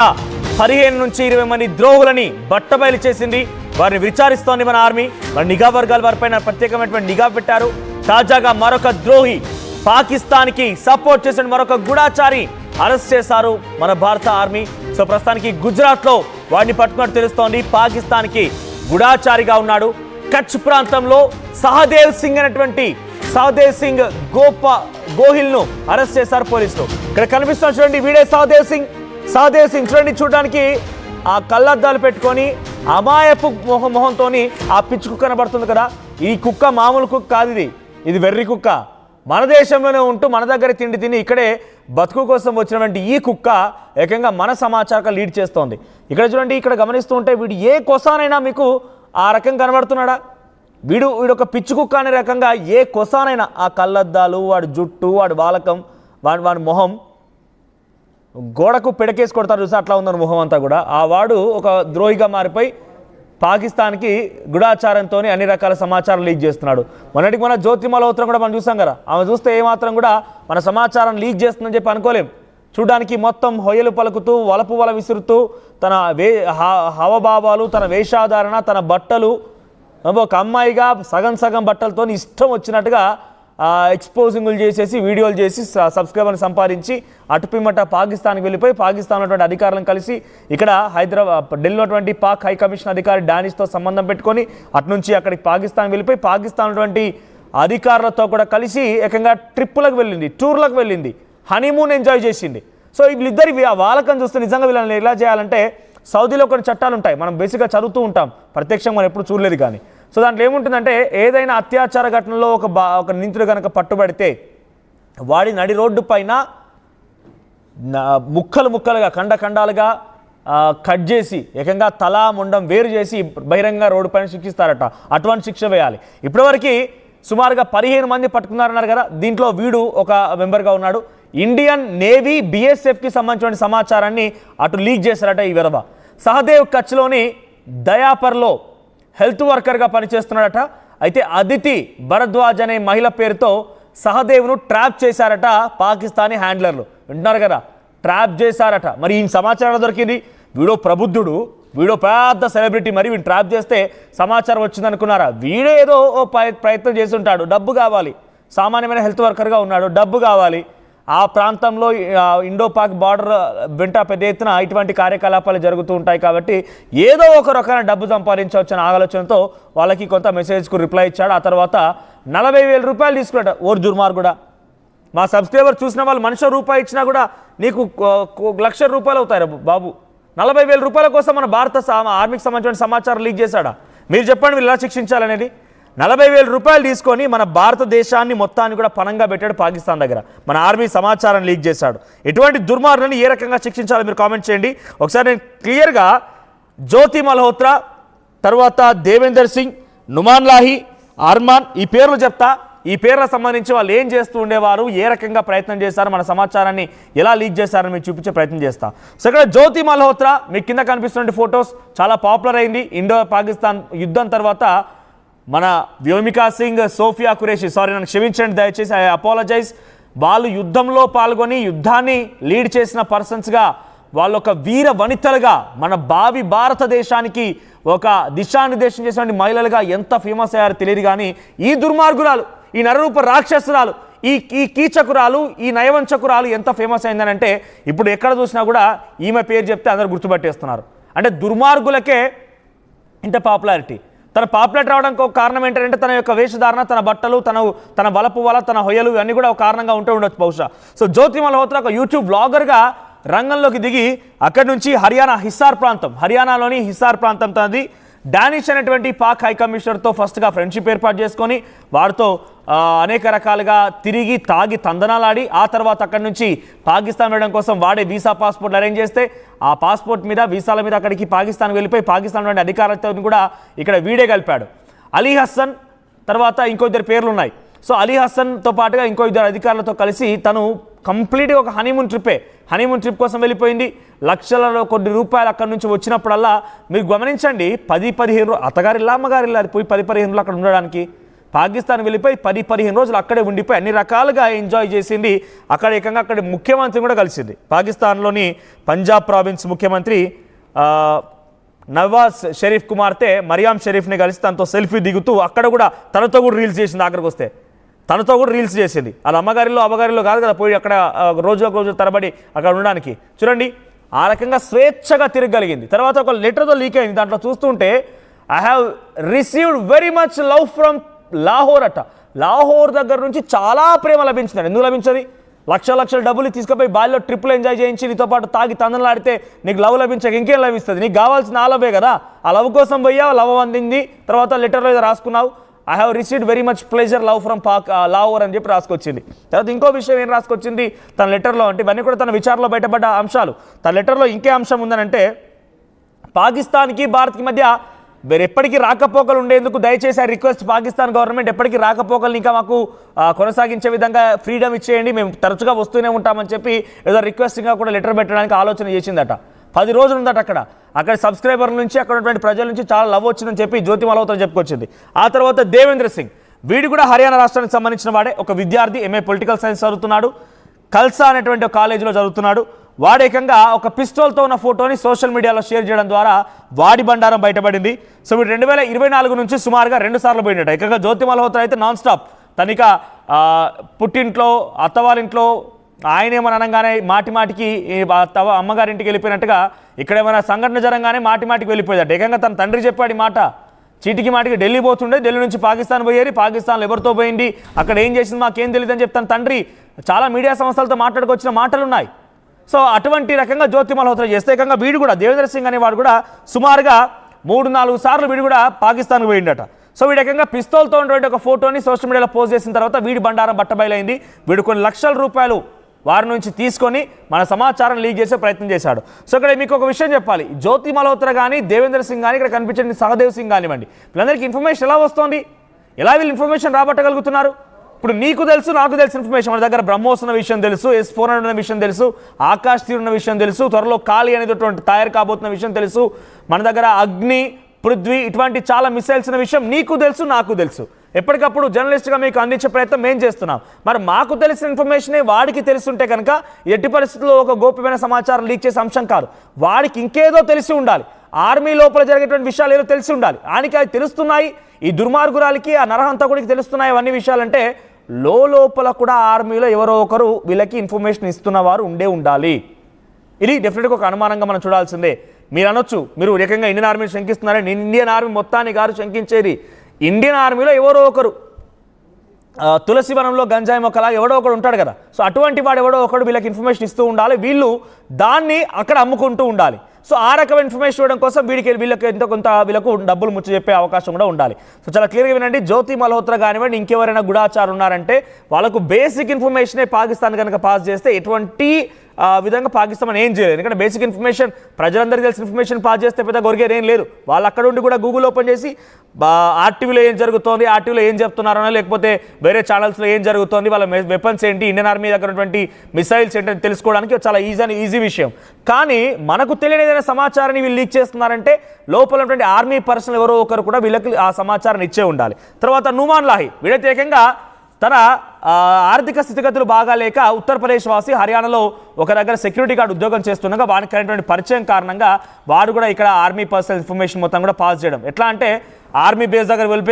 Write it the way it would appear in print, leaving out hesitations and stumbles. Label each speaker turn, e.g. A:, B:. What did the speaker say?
A: 15 నుంచి 20 మంది ద్రోహులని బట్టబయలు చేసింది. వారిని విచారిస్తోంది మన ఆర్మీ. మరి నిఘా వర్గాల వారిపైన ప్రత్యేకమైనటువంటి నిఘా పెట్టారు. తాజాగా మరొక ద్రోహి, పాకిస్తాన్కి సపోర్ట్ చేసిన మరొక గూఢాచారి అరెస్ట్ చేశారు మన భారత ఆర్మీ. సో ప్రస్తుతానికి గుజరాత్లో వాడిని పట్టుకున్నట్టు తెలుస్తోంది. పాకిస్తాన్కి గూఢాచారిగా ఉన్నాడు. కచ్ ప్రాంతంలో సహదేవ్ సింగ్ అనేటువంటి సహదేవ్ గోహిల్ను అరెస్ట్ చేశారు పోలీసులు. ఇక్కడ కనిపిస్తున్న చూడండి వీడే సహదేవ్ సింగ్ చూడండి. చూడడానికి ఆ కళ్ళద్దాలు పెట్టుకొని అమాయపు మొహంతో ఆ పిచ్చి కుక్క కనబడుతుంది కదా. ఈ కుక్క మామూలు కుక్క కాదు, ఇది వెర్రి కుక్క. మన దేశంలోనే ఉంటూ మన దగ్గర తిండి తిని ఇక్కడే బతుకు కోసం వచ్చినటువంటి ఈ కుక్క ఏకంగా మన సమాచారం లీడ్ చేస్తోంది. ఇక్కడ చూడండి, ఇక్కడ గమనిస్తూ ఉంటే వీడు ఏ కొసానైనా మీకు ఆ రకం కనబడుతున్నాడా? వీడు ఒక పిచ్చి కుక్క అనే రకంగా ఏ కొసానైనా ఆ కళ్ళద్దాలు, వాడి జుట్టు, వాడి బాలకం, వాడి మొహం గోడకు పిడకేసి కొడతారు చూసి అట్లా ఉందని మొహం అంతా కూడా. ఆ వాడు ఒక ద్రోహిగా మారిపోయి పాకిస్తాన్కి గూఢాచారంతో అన్ని రకాల సమాచారం లీక్ చేస్తున్నాడు. మొన్నటికి మన జ్యోతి మల్హోత్రా కూడా మనం చూసాం కదా. ఆమె చూస్తే ఏమాత్రం కూడా మన సమాచారం లీక్ చేస్తుందని చెప్పి అనుకోలేం. చూడడానికి మొత్తం హొయ్యలు పలుకుతూ వలపు వల విసురుతూ తన హావభావాలు, తన వేషాధారణ, తన బట్టలు, ఒక అమ్మాయిగా సగం బట్టలతో ఇష్టం వచ్చినట్టుగా ఎక్స్పోజింగ్లు చేసేసి వీడియోలు చేసి సబ్స్క్రైబర్ని సంపాదించి అటుపిమ్మట పాకిస్తాన్కి వెళ్ళిపోయి పాకిస్తాన్ ఉన్నటువంటి అధికారులను కలిసి ఇక్కడ ఢిల్లీలో ఉన్నటువంటి పాక్ హై కమిషన్ అధికారి డానిష్తో సంబంధం పెట్టుకొని అటు నుంచి అక్కడికి పాకిస్తాన్ వెళ్ళిపోయి పాకిస్తాన్ ఉన్నటువంటి అధికారులతో కూడా కలిసి ఏకంగా ట్రిప్పులకు వెళ్ళింది, టూర్లకు వెళ్ళింది, హనీమూన్ ఎంజాయ్ చేసింది. సో వీళ్ళిద్దరి వాళ్ళకం చూస్తే నిజంగా వీళ్ళని ఎలా చేయాలంటే సౌదీలో కొన్ని చట్టాలు ఉంటాయి, మనం బేసిక్గా చదువుతూ ఉంటాం, ప్రత్యక్షంగా మనం ఎప్పుడు చూడలేదు కానీ. సో దాంట్లో ఏముంటుందంటే ఏదైనా అత్యాచార ఘటనలో ఒక నిందితుడు కనుక పట్టుబడితే వాడి నడి రోడ్డు పైన ముక్కలుగా ఖండాలుగా కట్ చేసి ఏకంగా తలా ముండం వేరు చేసి బహిరంగ రోడ్డు పైన శిక్షిస్తారట. అటువంటి శిక్ష వేయాలి. ఇప్పటివరకు సుమారుగా 15 మంది పట్టుకున్నారన్నారు కదా. దీంట్లో వీడు ఒక మెంబర్గా ఉన్నాడు. ఇండియన్ నేవీ BSFకి సంబంధించిన సమాచారాన్ని అటు లీక్ చేశారట ఈ విధవ. సహదేవ్ కచ్లోని దయాపర్లో హెల్త్ వర్కర్గా పనిచేస్తున్నాడట. అయితే అదితి భరద్వాజ్ అనే మహిళ పేరుతో సహదేవ్ను ట్రాప్ చేశారట పాకిస్తానీ హ్యాండ్లర్లు. వింటున్నారు కదా, ట్రాప్ చేశారట. మరి ఈ సమాచారం దొరికింది. వీడో ప్రబుద్ధుడు, వీడో పెద్ద సెలబ్రిటీ, మరి వీడిని ట్రాప్ చేస్తే సమాచారం వచ్చిందనుకున్నారా? వీడే ఏదో ప్రయత్నం చేసి ఉంటాడు, డబ్బు కావాలి. సామాన్యమైన హెల్త్ వర్కర్గా ఉన్నాడు, డబ్బు కావాలి. ఆ ప్రాంతంలో ఇండో పాక్ బార్డర్ వెంట పెద్ద ఎత్తున ఇటువంటి కార్యకలాపాలు జరుగుతూ ఉంటాయి కాబట్టి ఏదో ఒక రకమైన డబ్బు సంపాదించవచ్చని ఆలోచనతో వాళ్ళకి కొంత మెసేజ్కు రిప్లై ఇచ్చాడు. ఆ తర్వాత 40,000 రూపాయలు తీసుకున్నాడు. ఓర్ జుర్మార్గుడా, మా సబ్స్క్రైబర్ చూసిన వాళ్ళు మనిషి రూపాయి ఇచ్చినా కూడా నీకు 1,00,000 రూపాయలు అవుతాయి బాబు. 40,000 రూపాయల కోసం మన భారత ఆర్మీకి సంబంధించిన సమాచారం లీక్ చేశాడా? మీరు చెప్పండి, వీళ్ళు ఎలా శిక్షించాలనేది. 40,000 రూపాయలు తీసుకొని మన భారతదేశాన్ని మొత్తాన్ని కూడా పణంగా పెట్టాడు పాకిస్తాన్ దగ్గర. మన ఆర్మీ సమాచారం లీక్ చేశాడు. ఎటువంటి దుర్మార్గులను ఏ రకంగా శిక్షించాలో మీరు కామెంట్ చేయండి. ఒకసారి నేను క్లియర్గా జ్యోతి మల్హోత్రా, తర్వాత దేవేందర్ సింగ్, నుమాన్ లాహి, అర్మాన్ ఈ పేర్లు చెప్తా. ఈ పేర్లకు సంబంధించి వాళ్ళు ఏం చేస్తూ ఉండేవారు, ఏ రకంగా ప్రయత్నం చేశారు, మన సమాచారాన్ని ఎలా లీక్ చేశారని మీకు చూపించే ప్రయత్నం చేస్తా. సో ఇక్కడ జ్యోతి మల్హోత్రా మీకు కింద కనిపిస్తున్న ఫొటోస్ చాలా పాపులర్ అయింది. ఇండో పాకిస్తాన్ యుద్ధం తర్వాత మన వ్యోమికా సింగ్, సోఫియా ఖురేషి, సారీ నన్ను క్షమించండి దయచేసి, ఐ అపాలజైజ్, వాళ్ళు యుద్ధంలో పాల్గొని యుద్ధాన్ని లీడ్ చేసిన పర్సన్స్గా వాళ్ళు ఒక వీర వనితలుగా మన భావి భారతదేశానికి ఒక దిశానిర్దేశం చేసినటువంటి మహిళలుగా ఎంత ఫేమస్ అయ్యారో తెలియదు. కానీ ఈ దుర్మార్గురాలు, ఈ నరరూప రాక్షసురాలు, ఈ కీచకురాలు, ఈ నయవంచకురాలు ఎంత ఫేమస్ అయిందనంటే ఇప్పుడు ఎక్కడ చూసినా కూడా ఈమె పేరు చెప్తే అందరూ గుర్తుపట్టేస్తున్నారు. అంటే దుర్మార్గులకే ఇంత పాపులారిటీ. తన పాపులారిటీ రావడానికి ఒక కారణం ఏంటంటే తన యొక్క వేషధారణ, తన బట్టలు, తన వలపు వల, తన హొయ్యలు ఇవన్నీ కూడా ఒక కారణంగా ఉండొచ్చు బహుశా. సో జ్యోతి మల్హోత్రా ఒక యూట్యూబ్ బ్లాగర్గా రంగంలోకి దిగి అక్కడి నుంచి హర్యానాలోని హిసార్ ప్రాంతం తనది. డానిష్ అనేటువంటి పాక్ హై కమిషనర్తో ఫస్ట్గా ఫ్రెండ్షిప్ ఏర్పాటు చేసుకొని వారితో అనేక రకాలుగా తిరిగి తాగి తందనాలాడి ఆ తర్వాత అక్కడి నుంచి పాకిస్తాన్ వెళ్ళడం కోసం వాడే వీసా పాస్పోర్ట్లు అరేంజ్ చేస్తే ఆ పాస్పోర్ట్ మీద వీసాల మీద అక్కడికి పాకిస్తాన్ వెళ్ళిపోయి పాకిస్తాన్ అధికారులతో కూడా ఇక్కడ వీడే కలిపాడు. అలీ హసన్ తర్వాత ఇంకో ఇద్దరు పేర్లు ఉన్నాయి. సో అలీ హసన్తో పాటుగా ఇంకో ఇద్దరు అధికారులతో కలిసి తను కంప్లీట్గా ఒక హనీమూన్ ట్రిప్ కోసం వెళ్ళిపోయింది. లక్షలలో కొన్ని రూపాయలు అక్కడి నుంచి వచ్చినప్పుడల్లా మీరు గమనించండి, 10-15 అత్తగారిల్లా అమ్మగారిల్లా పోయి 10-15 అక్కడ ఉండడానికి పాకిస్తాన్ వెళ్ళిపోయి 10-15 రోజులు అక్కడే ఉండిపోయి అన్ని రకాలుగా ఎంజాయ్ చేసింది. అక్కడ ఏకంగా అక్కడ ముఖ్యమంత్రి కూడా కలిసింది. పాకిస్తాన్లోని పంజాబ్ ప్రావిన్స్ ముఖ్యమంత్రి నవాజ్ షరీఫ్ కుమార్తె మరియాం షరీఫ్ని కలిసి తనతో సెల్ఫీ దిగుతూ అక్కడ కూడా తనతో కూడా రీల్స్ చేసింది. అక్కడికి వస్తే తనతో కూడా రీల్స్ చేసింది. వాళ్ళ అమ్మగారిలో కాదు కదా పోయి అక్కడ రోజు తరబడి అక్కడ ఉండడానికి. చూడండి ఆ రకంగా స్వేచ్ఛగా తిరగలిగింది. తర్వాత ఒక లెటర్తో లీక్ అయింది. దాంట్లో చూస్తుంటే I have received very much love from Lahore అట. లాహోర్ దగ్గర నుంచి చాలా ప్రేమ లభించింది. ఎందుకు లభించది? లక్షల డబ్బులు తీసుకుపోయి బాల్లో ట్రిప్పులు ఎంజాయ్ చేయించి నీతో పాటు తాగి తందనలాడితే నీకు లవ్ లభించక ఇంకేం లభిస్తుంది? నీకు కావాల్సిన ఆ లవ్వే కదా. ఆ లవ్ కోసం పోయావు, లవ్ అందింది. తర్వాత లెటర్లో ఏదో రాసుకున్నావు, I have received very much pleasure love from Lahore అని చెప్పి రాసుకొచ్చింది. తర్వాత ఇంకో విషయం ఏం రాసుకొచ్చింది తన లెటర్లో అంటే ఇవన్నీ కూడా తన విచారణలో బయటపడ్డ అంశాలు. తన లెటర్లో ఇంకే అంశం ఉందనంటే పాకిస్తాన్కి భారత్కి మధ్య ఎప్పటికీ రాకపోకలు ఉండేందుకు దయచేసి ఆ రిక్వెస్ట్ పాకిస్తాన్ గవర్నమెంట్ ఎప్పటికీ రాకపోకలు ఇంకా మాకు కొనసాగించే విధంగా ఫ్రీడమ్ ఇచ్చేయండి, మేము తరచుగా వస్తూనే ఉంటామని చెప్పి ఏదో రిక్వెస్ట్గా కూడా లెటర్ పెట్టడానికి ఆలోచన చేసిందట. 10 రోజులు ఉందట అక్కడ సబ్స్క్రైబర్ల నుంచి అక్కడ ఉన్నటువంటి ప్రజల నుంచి చాలా లవ్ వచ్చిందని చెప్పి జ్యోతి మల్హోత్రా చెప్పుకొచ్చింది. ఆ తర్వాత దేవేంద్ర సింగ్ వీడు కూడా హర్యానా రాష్ట్రానికి సంబంధించిన వాడే, ఒక విద్యార్థి, ఎంఏ పొలిటికల్ సైన్స్ చదువుతున్నాడు, కల్సా అనేటువంటి ఒక కాలేజీలో చదువుతున్నాడు. వాడేకంగా ఒక పిస్టోల్తో ఉన్న ఫోటోని సోషల్ మీడియాలో షేర్ చేయడం ద్వారా వాడి బండారం బయటపడింది. సో వీడు 2024 నుంచి సుమారుగా 2 సార్లు పోయినట్టు. ఏకంగా జ్యోతి మల్హోత్రా అయితే నాన్ స్టాప్ తనిక పుట్టింట్లో అత్తవారింట్లో ఆయన ఏమని అనగానే మాటికి అమ్మగారింటికి వెళ్ళిపోయినట్టుగా ఇక్కడ ఏమైనా సంఘటన జరగానే మాటికి వెళ్ళిపోయేదట. ఏకంగా తన తండ్రి చెప్పాడు మాట, చీటికి మాటికి ఢిల్లీ పోతుండే, ఢిల్లీ నుంచి పాకిస్తాన్ పోయేది, పాకిస్తాన్లో ఎవరితో పోయింది, అక్కడ ఏం చేసింది మాకేం తెలియదు అని చెప్తాను తండ్రి చాలా మీడియా సంస్థలతో మాట్లాడుకొచ్చిన మాటలు ఉన్నాయి. సో అటువంటి రకంగా జ్యోతి మల్హోత్రా చేస్తే ఏకంగా వీడు కూడా దేవేంద్ర సింగ్ అనేవాడు కూడా సుమారుగా 3-4 సార్లు వీడు కూడా పాకిస్తాన్కి పోయిండట. సో వీడు ఏకంగా పిస్తోల్తో ఉన్నటువంటి ఒక ఫోటోని సోషల్ మీడియాలో పోస్ట్ చేసిన తర్వాత వీడి బండారం బట్టబయలైంది. వీడు కొన్ని లక్షల రూపాయలు వారి నుంచి తీసుకొని మన సమాచారం లీక్ చేసే ప్రయత్నం చేశాడు. సో ఇక్కడ మీకు ఒక విషయం చెప్పాలి, జ్యోతి మల్హోత్రా కానీ దేవేంద్ర సింగ్ కానీ ఇక్కడ కనిపించండి సహదేవ్ సింగ్ కానివ్వండి, వీళ్ళందరికీ ఇన్ఫర్మేషన్ ఎలా వస్తుంది, ఎలా వీళ్ళు ఇన్ఫర్మేషన్ రాబట్టగలుగుతున్నారు? ఇప్పుడు నీకు తెలుసు, నాకు తెలుసు ఇన్ఫర్మేషన్. మన దగ్గర బ్రహ్మోస్ ఉన్న విషయం తెలుసు, S-400 ఉన్న విషయం తెలుసు, ఆకాశ్ తీర్ ఉన్న విషయం తెలుసు, త్వరలో కాళీ అనేటువంటి తయారు కాబోతున్న విషయం తెలుసు, మన దగ్గర అగ్ని, పృథ్వీ ఇటువంటి చాలా మిసైల్స్ ఉన్న విషయం నీకు తెలుసు, నాకు తెలుసు. ఎప్పటికప్పుడు జర్నలిస్ట్గా మీకు అందించే ప్రయత్నం మేము చేస్తున్నాం. మరి మాకు తెలిసిన ఇన్ఫర్మేషనే వాడికి తెలుసుంటే కనుక ఎట్టి పరిస్థితుల్లో ఒక గోప్యమైన సమాచారం లీక్ చేసే అంశం కాదు. వాడికి ఇంకేదో తెలిసి ఉండాలి, ఆర్మీ లోపల జరిగేటువంటి విషయాలు ఏదో తెలిసి ఉండాలి. ఆయనకి అది తెలుస్తున్నాయి, ఈ దుర్మార్గురాలకి ఆ నరహంతకుడికి తెలుస్తున్నాయి అవన్నీ విషయాలంటే లోపల కూడా ఆర్మీలో ఎవరో ఒకరు వీళ్ళకి ఇన్ఫర్మేషన్ ఇస్తున్నవారు ఉండాలి. ఇది డెఫినెట్గా ఒక అనుమానంగా మనం చూడాల్సిందే. మీరు అనొచ్చు, మీరు ఏకంగా ఇండియన్ ఆర్మీని శంకిస్తున్నారని. ఇండియన్ ఆర్మీ మొత్తాన్ని గారు శంకించేది, ఇండియన్ ఆర్మీలో ఎవరో ఒకరు తులసి వనంలో గంజాయి మొక్కలాగా ఎవడో ఒకడు ఉంటాడు కదా. సో అటువంటి వాడు ఎవడో ఒకడు వీళ్ళకి ఇన్ఫర్మేషన్ ఇస్తూ ఉండాలి, వీళ్ళు దాన్ని అక్కడ అమ్ముకుంటూ ఉండాలి. సో ఆ రకమైన ఇన్ఫర్మేషన్ ఇవ్వడం కోసం వీళ్ళకి ఎంతో కొంత వీళ్ళకు డబ్బులు ముచ్చ చెప్పే అవకాశం కూడా ఉండాలి. సో చాలా క్లియర్గా వినండి, జ్యోతి మల్హోత్రా కానివ్వండి ఇంకెవరైనా గూఢాచారులు ఉన్నారంటే వాళ్ళకు బేసిక్ ఇన్ఫర్మేషనే పాకిస్తాన్ కనుక పాస్ చేస్తే ఎటువంటి విధంగా పాకిస్తాన్ ఏం చేయలేదు. ఎందుకంటే బేసిక్ ఇన్ఫర్మేషన్ ప్రజలందరికీ తెలిసిన ఇన్ఫర్మేషన్ పాస్ చేస్తే పెద్ద గొరిగేది ఏం లేదు. వాళ్ళు అక్కడ ఉండి కూడా గూగుల్ ఓపెన్ చేసి ఆర్టీవీలో ఏం జరుగుతోంది, ఆర్టీవీలో ఏం చెప్తున్నారనో లేకపోతే వేరే ఛానల్స్లో ఏం జరుగుతోంది, వాళ్ళ వెపన్స్ ఏంటి, ఇండియన్ ఆర్మీ దగ్గర ఉన్నటువంటి మిసైల్స్ ఏంటని తెలుసుకోవడానికి చాలా ఈజీ విషయం. కానీ మనకు తెలియని ఏదైనా సమాచారాన్ని వీళ్ళు లీక్ చేస్తున్నారంటే లోపల ఉన్నటువంటి ఆర్మీ పర్సనల్ ఎవరో ఒకరు కూడా వీళ్ళకి ఆ సమాచారాన్ని ఇచ్చే ఉండాలి. తర్వాత నుమాన్ లాహి వీడైతే ఏకంగా తన ఆర్థిక స్థితిగతులు బాగాలేక ఉత్తరప్రదేశ్ వాసి హర్యానాలో ఒక దగ్గర సెక్యూరిటీ గార్డ్ ఉద్యోగం చేస్తుండగా వానికి అయినటువంటి పరిచయం కారణంగా వాడు కూడా ఇక్కడ ఆర్మీ పర్సనల్ ఇన్ఫర్మేషన్ మొత్తం కూడా పాస్ చేయడం. ఎట్లా అంటే ఆర్మీ బేస్ దగ్గర వెళ్ళిపోయి